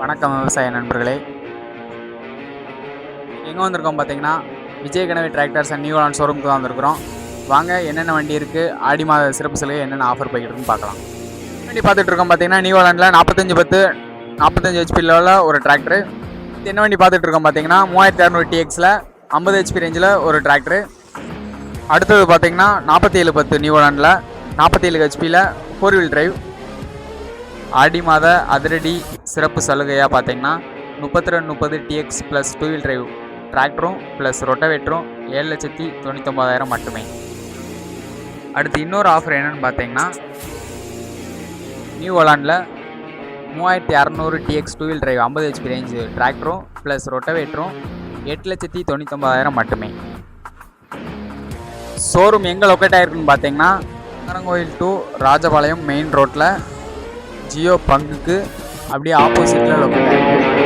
வணக்கம் விவசாய நண்பர்களே. எங்கே வந்திருக்கோம் பார்த்தீங்கன்னா, Vijay கனவி tractors and new Haaland ஷோரூமுக்கு தான் வந்திருக்கிறோம். வாங்க என்னென்ன வண்டி இருக்குது, ஆடி மாத சிறப்பு சலுகை என்னென்ன ஆஃபர் போய்கிட்டு இருக்குன்னு பார்க்கலாம். வண்டி பார்த்துட்டு இருக்கோம் பார்த்தீங்கன்னா, நியூ ஹாலண்டில் 45 ஹெச்பியில் உள்ள ஒரு டிராக்டரு. என்ன வண்டி பார்த்துட்டு இருக்கோம் பார்த்தீங்கன்னா, 3600 TXல 50 ஹெச்பி ரேஞ்சில் ஒரு டிராக்டரு. அடுத்தது பார்த்தீங்கன்னா 4710 நியூ ஹாலண்டில் 47 ஹெச்பியில் 4 வீல் டிரைவ். ஆடி மாத அதிரடி சிறப்பு சலுகையாக பார்த்தீங்கன்னா 3230 TX ப்ளஸ் 2 வீல் டிரைவ் டிராக்டரும் ப்ளஸ் ரொட்டவேட்டரும் 7,99,000 மட்டுமே. அடுத்து இன்னொரு ஆஃபர் என்னென்னு பார்த்தீங்கன்னா, நியூ ஹாலண்டில் 3600 TX 2 wheel drive 50 HP range டிராக்டரும் ப்ளஸ் ரொட்டவேட்டரும் 8,99,000 மட்டுமே. ஷோரூம் எங்கே லொக்கேட் ஆகிருக்குன்னு பார்த்தீங்கன்னா, நாகரங்கோயில் டு ராஜபாளையம் மெயின் ரோட்டில் ஜியோ பங்குக்கு அப்படியே ஆப்போசிட்டில் லொக்கேட் ஆகிருக்கு.